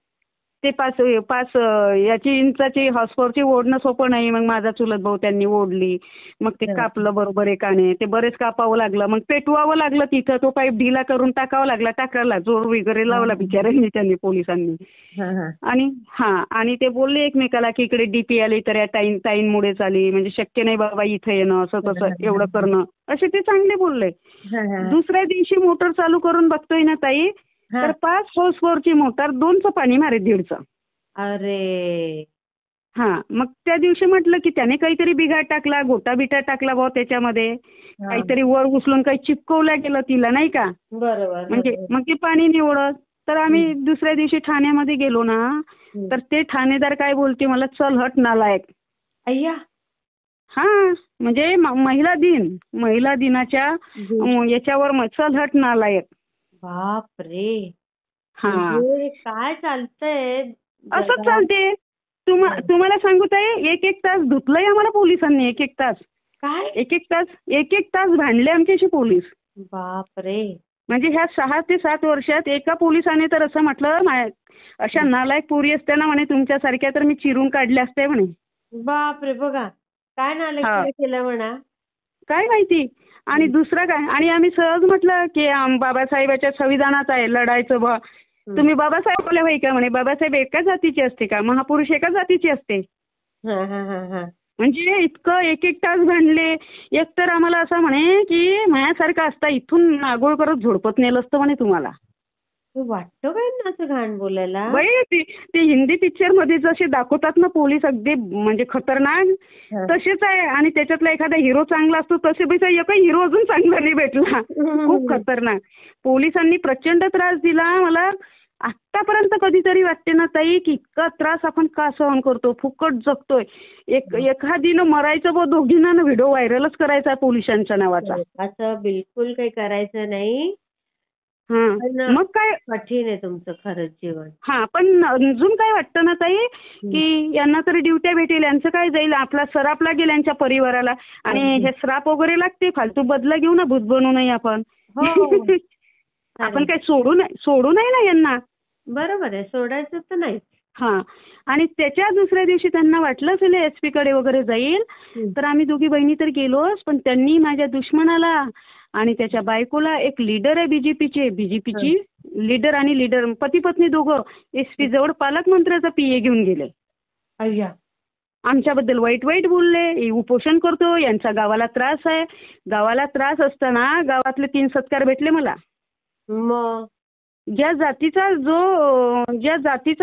ते पाच पाच याची इंचाची हॉर्स पॉवरची ओढणं सोपं नाही. मग माझा चुलत भाऊ त्यांनी ओढली. मग ते हं. कापलं बरोबर एकाने. ते बरेच कापावं लागलं. मग पेटवावं लागलं तिथं. तो पाईप ढिला करून टाकावा लागला. टाकायला जोर वगैरे लावला बिचाऱ्यांनी, त्यांनी, पोलिसांनी. हां, हां. आणि ते बोलले एकमेकाला की इकडे डीपी आली तर या ताईंमुळेच आली. म्हणजे शक्य नाही बाबा इथं येणं, असं तसं एवढं करणं. असे ते चांगले बोलले. हां, हां. दुसऱ्या दिवशी मोटर चालू करून बघतोय ना ताई, तर हां. 5 हॉर्स पॉवरची मोटार 2चं पाणी मारे 1.5चं. अरे! मग त्या दिवशी म्हटलं की त्याने काहीतरी बिघाड टाकला, गोटा बिटा टाकला भाऊ त्याच्यामध्ये. हां. काहीतरी वर उचलून काही चिपकवलं गेलं तिला, नाही का. बरोबर, म्हणजे बरोबर. मग ते पाणी निवडत. तर आम्ही दुसऱ्या दिवशी ठाण्यामध्ये गेलो ना, हं. तर ते ठाणेदार काय बोलते मला, चल हट नालायक. अय्या! म्हणजे महिला दिनाच्या याच्यावर चल हट नालायक. बापरे! हा म्हणजे काय चालतंय असंच जगात? चालते. तुम्हाला सांगू ताई, एक तास धुतलंय आम्हाला पोलिसांनी. एक तास काय? एक तास भांडले आमच्याशी पोलीस. बापरे! म्हणजे ह्या 6 ते 7 वर्षात एका पोलिसाने तर असं म्हटलं, अशा नालायक पोरी असत्या म्हणे तुमच्यासारख्या तर मी चिरून काढल्या असत्या म्हणे. बापरे! बघा काय नालायकीने केलं म्हणा. काय माहिती. आणि दुसरं काय, आणि आम्ही सहज म्हटलं की बाबासाहेबाच्या संविधानात आहे लढायचं बा. तुम्ही बाबासाहेब बोले होय का म्हणे. बाबासाहेब एका जातीचे असते का, महापुरुष एका जातीचे असते. हां, हां, हां, हां. म्हणजे इतकं एक तास भांडले. एक तर आम्हाला असं म्हणे की माझ्यासारखं असता इथून नागोळ करत झोडपत नेलं असतं म्हणे तुम्हाला. वाटतं काय ना असं घाण बोलायला? बाई ते हिंदी पिक्चर मध्ये जसे दाखवतात ना पोलीस अगदी म्हणजे खतरनाक, हां. तसेच आहे. आणि त्याच्यातला एखादा हिरो चांगला असतो, तसे पैसा एकही हिरो अजून चांगला नाही भेटला. खूप खतरनाक. पोलिसांनी प्रचंड त्रास दिला मला. आतापर्यंत कधीतरी वाटते ना ताई की इतका त्रास आपण का सहन करतो, फुकट जगतोय. एखादीनं मरायचं व दोघींना व्हिडिओ व्हायरलच करायचा पोलिसांच्या नावाचा. असं बिलकुल काही करायचं नाही. पण मग काय. कठीण आहे तुमचं खरंच जीवन. पण अजून काय वाटतं ना ताई की यांना तरी ड्युट्या भेटेल, यांचं काय जाईल, आपला सराप लागेल यांच्या परिवाराला. आणि हे श्राप वगैरे लागते, फालतू बदला घेऊ ना, भूत बनू नये आपण. हो. आपण काय सोडू नाही ना यांना. बरोबर आहे, सोडायचं तर नाही. आणि त्याच्या दुसऱ्या दिवशी त्यांना वाटलं असेल एसपी कडे वगैरे जाईल, तर आम्ही दोघी बहिणी तर गेलोच. पण त्यांनी माझ्या दुश्मनाला आणि त्याच्या बायकोला, एक लीडर आहे बीजेपीची लीडर आणि लीडर पती पत्नी दोघं एसपी जवळ पालकमंत्र्याचा पीए घेऊन गेले. अय्या! आमच्याबद्दल वाईट बोलले. उपोषण करतो, यांचा गावाला त्रास आहे. गावाला त्रास असताना गावातले 3 सत्कार भेटले मला. मग ज्या जातीचा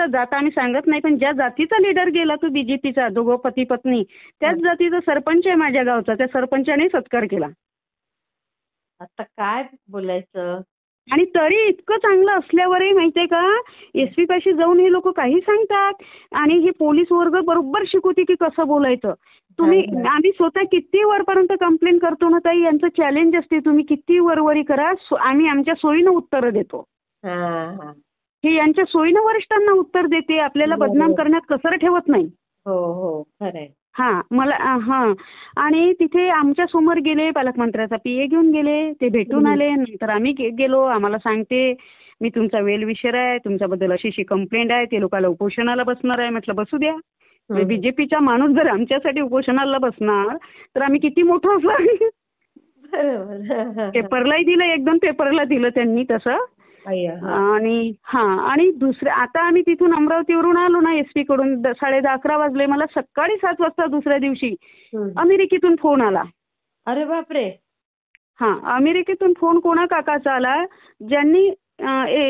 जात आम्ही सांगत नाही, पण ज्या जातीचा लीडर गेला तो बीजेपीचा, दोघं पती पत्नी, त्याच जातीचा सरपंच आहे माझ्या गावचा. त्या सरपंचाने सत्कार केला. आता काय बोलायचं. आणि तरी इतकं चांगलं असल्यावरही माहितीये का, एसपी पाशी जाऊन हे लोक काही सांगतात. आणि हे पोलीस वर्ग बरोबर शिकवते की कसं बोलायचं. आम्ही स्वतः किती वरपर्यंत कंप्लेंट करतो ना ताई, यांचं चॅलेंज असते, तुम्ही किती वरवरी करा, आम्ही आमच्या सोयीनं उत्तरं देतो. हे यांच्या सोयीनं वरिष्ठांना उत्तर देते, आपल्याला बदनाम करण्यात कसर ठेवत नाही. हो खरंय. आणि तिथे आमच्या समोर गेले, पालकमंत्र्याचा पीए घेऊन गेले, ते भेटून आले. नंतर आम्ही गेलो. आम्हाला सांगते मी तुमचा वेल विषर आहे, तुमच्याबद्दल अशी कंप्लेंट आहे, ते लोकांना उपोषणाला बसणार आहे. म्हटलं बसू द्या. बीजेपीचा माणूस जर आमच्यासाठी उपोषणाला बसणार तर आम्ही किती मोठं असणार. पेपरलाही दिलं, 1-2 पेपरला दिलं त्यांनी तसं. आणि दुसरं आता आम्ही तिथून अमरावतीवरून आलो ना एसपी कडून, 10:30-11 वाजले. मला सकाळी 7 वाजता दुसऱ्या दिवशी अमेरिकेतून फोन आला. अरे बापरे. अमेरिकेतून फोन कोणा काकाचा आला, ज्यांनी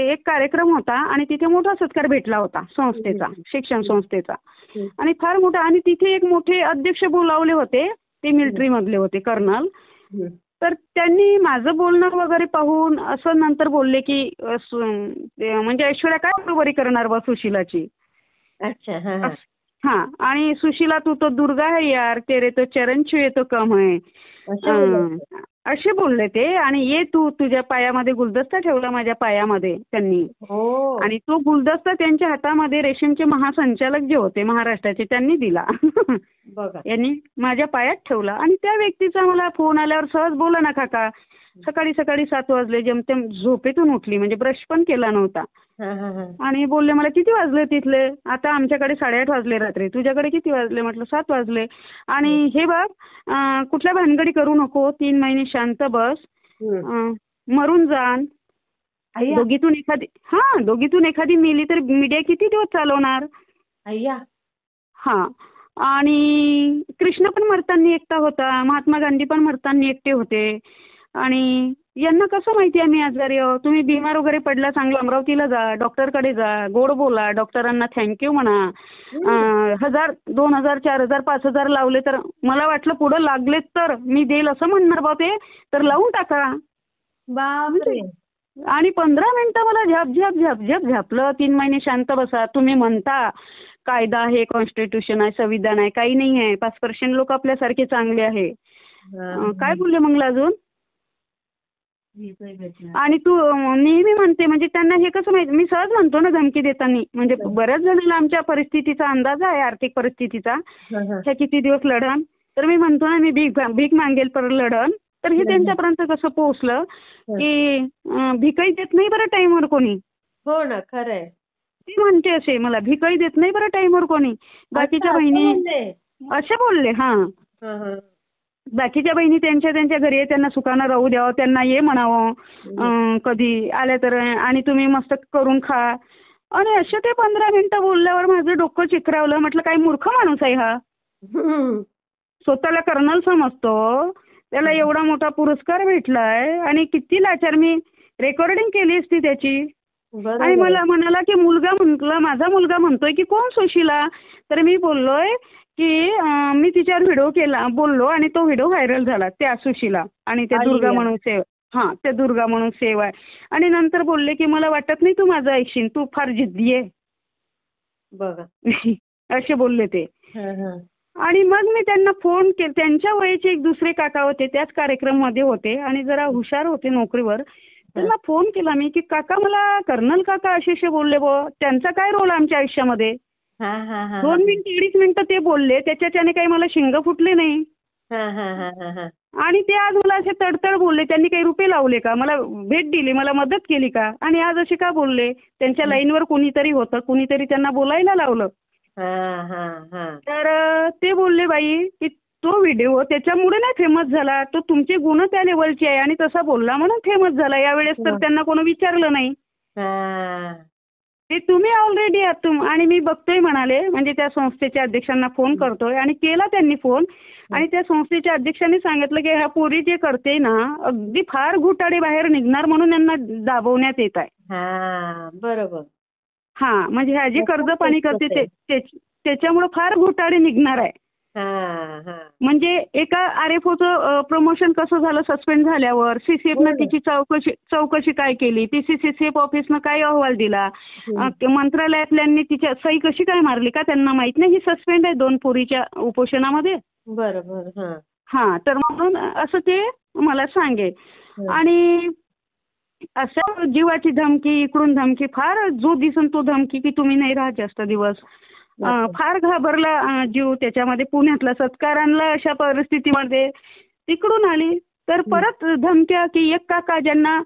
एक कार्यक्रम होता आणि तिथे मोठा सत्कार भेटला होता संस्थेचा, शिक्षण संस्थेचा. आणि फार मोठा. आणि तिथे एक मोठे अध्यक्ष बोलावले होते, ते मिलिटरी मधले होते, कर्नल. तर त्यांनी माझं बोलणं वगैरे पाहून असं नंतर बोलले की म्हणजे ऐश्वर्या काय बरोबरी करणार बा सुशिलाची. अच्छा. हा हा. हाँ आणि सुशीला तू तो दुर्गा है यार तेरे तो चरण छुए तो कम है असं बोलायचं. असे बोलले ते. आणि ये तू तुझ्या पायामध्ये गुलदस्ता ठेवला माझ्या पायामध्ये त्यांनी. हो. आणि तो गुलदस्ता त्यांच्या हातामध्ये रेशीमचे महासंचालक जे होते महाराष्ट्राचे त्यांनी दिला. बघा. यांनी माझ्या पायात ठेवला. आणि त्या व्यक्तीचा मला फोन आल्यावर सहज बोला ना काका सकाळी सकाळी 7 वाजले जेमतेम झोपेतून उठली म्हणजे ब्रश पण केला नव्हता. हा हा हा. आणि बोलले मला किती वाजले तिथले. आता आमच्याकडे 8:30 वाजले रात्री तुझ्याकडे किती वाजले म्हटलं 7 वाजले. आणि हे बघ कुठल्या भानगडी करू नको 3 महिने शांत बस मरून जाण अय्या. दोघीतून एखादी मेली तर मीडिया किती दिवस चालवणार. अय्या. हा आणि कृष्ण पण मरताना एकटा होता महात्मा गांधी पण मरताना एकटे होते. आणि यांना कसं माहिती आम्ही आजारी आहोत. तुम्ही बिमार वगैरे पडला चांगलं अमरावतीला जा डॉक्टरकडे जा गोड बोला डॉक्टरांना थँक्यू म्हणा. 1000 2000 4000 5000 लावले तर मला वाटलं पुढं लागलेत तर मी देईल असं म्हणणार बा ते तर लावून टाका. बापरे. आणि 15 मिनिटं मला झप झप झप झप झपलं 3 महिने शांत बसा. तुम्ही म्हणता कायदा आहे कॉन्स्टिट्यूशन आहे संविधान आहे काही नाही आहे 5% लोक आपल्यासारखे चांगले आहे. काय बोलले मग अजून. आणि तू नेहमी म्हणते म्हणजे त्यांना हे कसं माहिती मी सहज म्हणतो ना धमकी देताना म्हणजे बऱ्याच जणांना आमच्या परिस्थितीचा अंदाज आहे आर्थिक परिस्थितीचा ह्या किती दिवस लढण. तर मी म्हणतो ना मी भीक मागेल पर लढण. तर हे त्यांच्यापर्यंत कसं पोहोचलं की भिकही देत नाही बरं टाईमवर कोणी. हो ना खरंय. ती म्हणते असे मला भिकही देत नाही बरं टाईमवर कोणी. बाकीच्या बहिणी असे बोलले. हा बाकीच्या बहिणी त्यांच्या त्यांच्या घरी आहे त्यांना सुखानं राहू द्यावं त्यांना ये म्हणावं कधी आल्या तर आणि तुम्ही मस्त करून खा. आणि असे ते 15 मिनिटं बोलल्यावर माझं डोकं चिकरावलं. म्हटलं काही मूर्ख माणूस आहे हा. स्वतःला कर्नल समजतो त्याला एवढा मोठा पुरस्कार भेटलाय आणि किती लाचार. मी रेकॉर्डिंग केली असती त्याची. आणि मला म्हणाला की माझा मुलगा म्हणतोय की कोण सुशीला. तर मी बोललोय की मी तिच्यावर व्हिडिओ बोललो आणि तो व्हिडिओ व्हायरल झाला त्या सुशीला आणि त्या दुर्गा म्हणून त्या दुर्गा म्हणून सेव आहे. आणि नंतर बोलले की मला वाटत नाही तू माझं ऐकशील तू फार जिद्दी आहे. बघा असे बोलले ते. आणि मग मी त्यांना फोन केला. त्यांच्या वयाचे एक दुसरे काका होते त्याच कार्यक्रममध्ये होते आणि जरा हुशार होते नोकरीवर. त्यांना फोन केला मी की काका मला कर्नल काका असे बोलले त्यांचा काय रोल आमच्या आयुष्यामध्ये. 2 मिनिट 20 मिनिटं ते बोलले त्याच्याने काही मला शिंग फुटले नाही. आणि ते आज मला असे तडतड बोलले त्यांनी काही रुपये लावले का मला भेट दिली मला मदत केली का. आणि आज असे का बोलले. त्यांच्या लाईनवर कुणीतरी होतं कुणीतरी त्यांना बोलायला लावलं. तर ते बोलले बाई की तो व्हिडिओ त्याच्यामुळे नाही फेमस झाला तो तुमचे गुण त्या लेवलचे आहे आणि तसा बोलला म्हणून फेमस झाला. यावेळेस तर त्यांना कोणी विचारलं नाही. ते तुम्ही ऑलरेडी आहात आणि मी बघतोय म्हणाले म्हणजे त्या संस्थेच्या अध्यक्षांना फोन करतोय आणि केला त्यांनी फोन. आणि त्या संस्थेच्या अध्यक्षांनी सांगितलं की ह्या पोरी जे करते ना अगदी फार घोटाळे बाहेर निघणार म्हणून यांना दाबवण्यात येत आहे. बरोबर. हा म्हणजे ह्या जे कर्ज पाणी करते त्याच्यामुळे फार घोटाळे निघणार आहे. म्हणजे एका आरएफओचं प्रमोशन कसं झालं सस्पेंड झाल्यावर सीसीएफनं तिची चौकशी काय केली ती सीसीएफ ऑफिसनं काय अहवाल दिला मंत्रालयातल्यांनी तिच्या सही कशी काय मारली का त्यांना माहित नाही. ही सस्पेंड आहे 2 पोरीच्या उपोषणामध्ये. बरोबर. हा तर म्हणून असं ते मला सांगे. आणि असं जीवाची धमकी इकडून धमकी फार जो दिसन तो धमकी की तुम्ही नाही राहत जास्त दिवस. फार घाबरला जीव त्याच्यामध्ये. पुण्यातला सत्कार आणला अशा परिस्थितीमध्ये तिकडून आली तर परत धमक्या की एक काका ज्यांना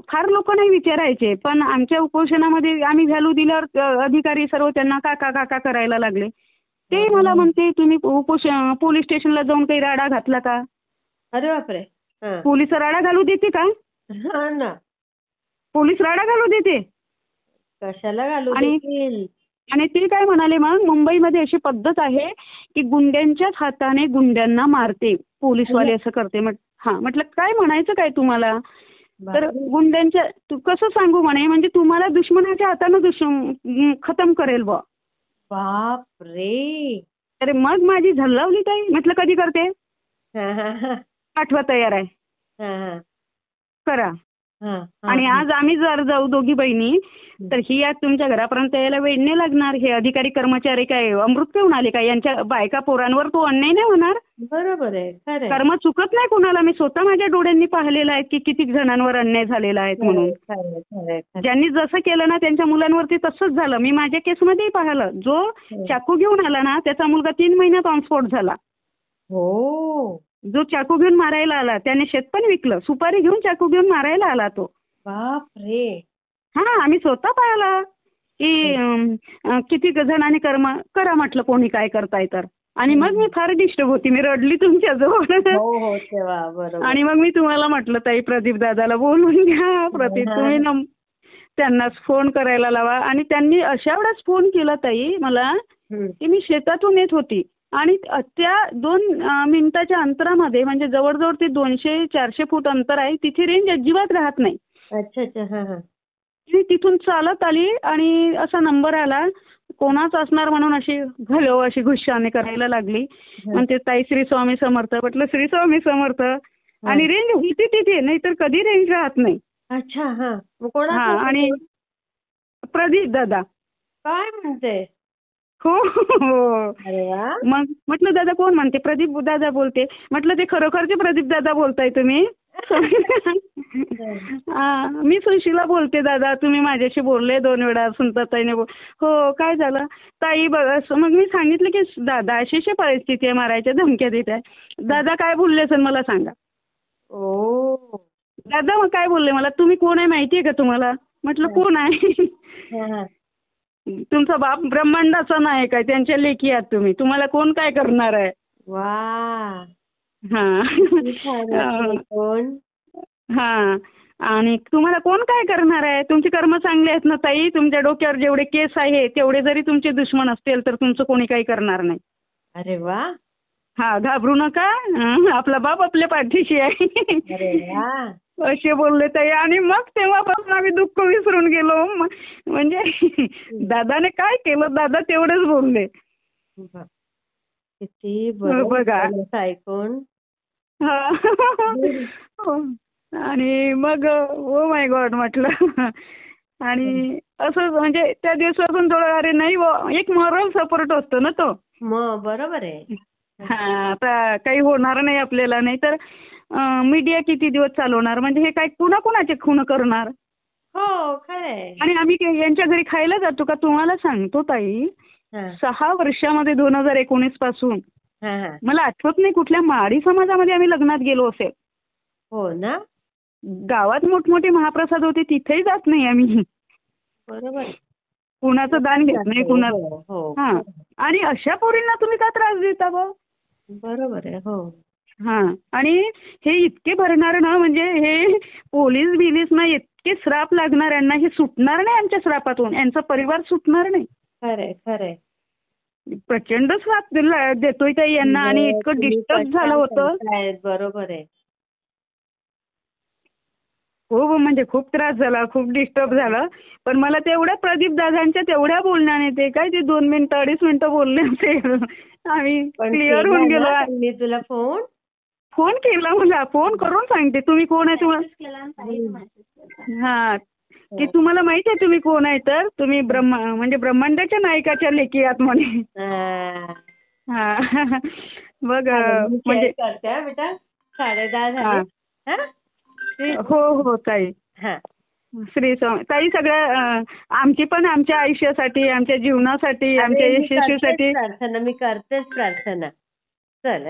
फार लोक नाही विचारायचे पण आमच्या उपोषणामध्ये आम्ही व्हॅल्यू दिल्यावर अधिकारी सर्व त्यांना काका काका करायला लागले. ते मला म्हणते तुम्ही पोलीस स्टेशनला जाऊन काही राडा घातला का. अरे बापरे. पोलीस राडा घालू देते का. पोलीस राडा घालू देते कशाला घालू देतील. आणि ते काय म्हणाले मग मुंबईमध्ये अशी पद्धत आहे की गुंड्यांच्याच हाताने गुंड्यांना मारते पोलीसवाले असं करते. म्हटलं काय म्हणायचं काय तुम्हाला. तर गुंड्यांच्या कसं सांगू म्हणे म्हणजे तुम्हाला दुश्मनाच्या हाताने खतम करेल बाप रे. अरे मग माझी झल्लावली ताई. म्हटलं कधी करते. पाठवा तयार आहे. हा हा करा. हा हा आणि आज आम्ही जर जाऊ दोघी बहिणी तर ही आज तुमच्या घरापर्यंत यायला वेळ नाही लागणार. हे अधिकारी कर्मचारी काय अमृत पिऊन आले काय? यांच्या बायका पोरांवर तो अन्याय नाही होणार. बरोबर आहे. खरंय कर्म चुकत नाही कोणाला. मी स्वतः माझ्या डोळ्यांनी पाहिलेलं आहे की किती जणांवर अन्याय झालेला आहे म्हणून. खरंय खरंय खरंय. ज्यांनी जसं केलं ना त्यांच्या मुलांवरती तसंच झालं. मी माझ्या केसमध्येही पाहिलं. जो चाकू घेऊन आला ना त्याचा मुलगा 3 महिन्यात ऑनस्पॉट झाला. हो जो चाकू घेऊन मारायला आला त्याने शेत पण विकलं. सुपारी घेऊन चाकू घेऊन मारायला आला तो. बापरे. हा आम्ही स्वतः पाहिला की किती जणांनी कर्म करा म्हटलं कोणी काय करताय तर. आणि मग मी फार डिस्टर्ब होती. मी रडली तुमच्याजवळ. हो हो तेव्हा बरोबर. आणि मग मी तुम्हाला म्हटलं ताई प्रदीप दादाला बोलून घ्या. प्रदीप तुम्ही त्यांना फोन करायला लावा. आणि त्यांनी अशा वेळेस फोन केला ताई मला की मी शेतातून येत होती आणि त्या 2 मिनिटाच्या अंतरामध्ये म्हणजे जवळजवळ ते 200-400 फूट अंतर आहे. तिथे रेंज अजिबात राहत नाही. अच्छा अच्छा हा हा. ती तिथून चालत आली आणि असा नंबर आला. कोणाच असणार म्हणून अशी घालो अशी घुशाने करायला लागली. म्हणते ताई श्री स्वामी समर्थ. म्हटलं श्री स्वामी समर्थ. आणि रेंज होती तिथे नाहीतर कधी रेंज राहत नाही. अच्छा हा. हा आणि प्रदीप दादा. काय म्हणते. हो हो. अरे वा. मग म्हटलं दादा कोण म्हणते. प्रदीप दादा बोलते. म्हटलं ते खरोखरचे प्रदीप दादा बोलताय तुम्ही. मी सुशीला बोलते दादा. तुम्ही माझ्याशी बोलले 2 वेळा. सुनताताईने हो काय झालं ताई बघा. मग मी सांगितलं की दादा अशी परिस्थिती आहे मारायच्या धमक्या देत आहे. दादा काय बोलले सर मला सांगा. ओ दादा मग काय बोलले मला. तुम्ही कोण आहे माहितीये का तुम्हाला. म्हटलं कोण आहे. तुमचा बाप ब्रह्मांडाचा नायक आहे. त्यांच्या लेकी आहात तुम्ही. तुम्हाला कोण काय करणार आहे. वा. हा कोण. हा आणि तुम्हाला कोण काय करणार आहे. तुमचे कर्म चांगले आहेत ना ताई. तुमच्या डोक्यावर जेवढे केस आहे तेवढे जरी तुमचे दुश्मन असतील तर तुमचं कोणी काही करणार नाही. अरे वा. हा घाबरू नका. आपला बाप आपल्या पाठीशी आहे. अरे वा. असे बोलले ताई. आणि मग तेव्हापासून आम्ही दुःख विसरून गेलो. म्हणजे दादाने काय केलं. दादा तेवढेच बोलले. किती बघा ऐकून. आणि मग ओ माय गॉड म्हटलं. आणि असं म्हणजे त्या दिवसापासून थोडं अरे नाही एक मॉरल सपोर्ट असतो ना तो. मग बरोबर आहे. हा आता काही होणार नाही आपल्याला. नाही तर मीडिया किती दिवस चालवणार. म्हणजे हे काय कुणाचे खून करणार. हो खरंय. आणि आम्ही यांच्या घरी खायला जातो का तुम्हाला सांगतो ताई. 6 वर्षामध्ये 2019 पासून मला आठवत नाही कुठल्या माळी समाजामध्ये आम्ही लग्नात गेलो असेल. हो ना. गावात मोठमोठे महाप्रसाद होते तिथेही जात नाही आम्ही. बरोबर. कुणाचं दान घेत नाही कुणाचं. हा आणि अशा पोरींना तुम्ही का त्रास देता बा. बरोबर आहे. हो. हा आणि हे इतके भरणार ना म्हणजे हे पोलीस बिलीस ना इतके श्राप लागणार यांना. हे सुटणार नाही आमच्या श्रापातून. यांचा परिवार सुटणार नाही. खरंय खरंय. प्रचंड श्राप देतोय ताई यांना. आणि इतकं डिस्टर्ब झालं होतं. बरोबर आहे. खूप म्हणजे खूप त्रास झाला. खूप डिस्टर्ब झालं. पण मला तेवढ्या प्रदीप दादांच्या तेवढ्या बोलण्याने ते काय ते 2 मिनिटं 2.5 मिनिटं बोलले होते. आम्ही क्लिअर होऊन गेलो. मी तुला फोन केला. मला फोन करून सांगते तुम्ही कोण आहे तुम्हाला. हा की तुम्हाला माहिती आहे तुम्ही कोण आहे तर तुम्ही म्हणजे ब्रह्मांडाच्या नायकाच्या लेकी आहात म्हणे. हा बघ म्हणजे करते बेटा. 10:30 झाले. हो हो ताई. श्री स्वामी ताई. सगळं आमची पण आमच्या आयुष्यासाठी आमच्या जीवनासाठी आमच्या यशस्वीसाठी प्रार्थना. मी करतेच प्रार्थना. चल.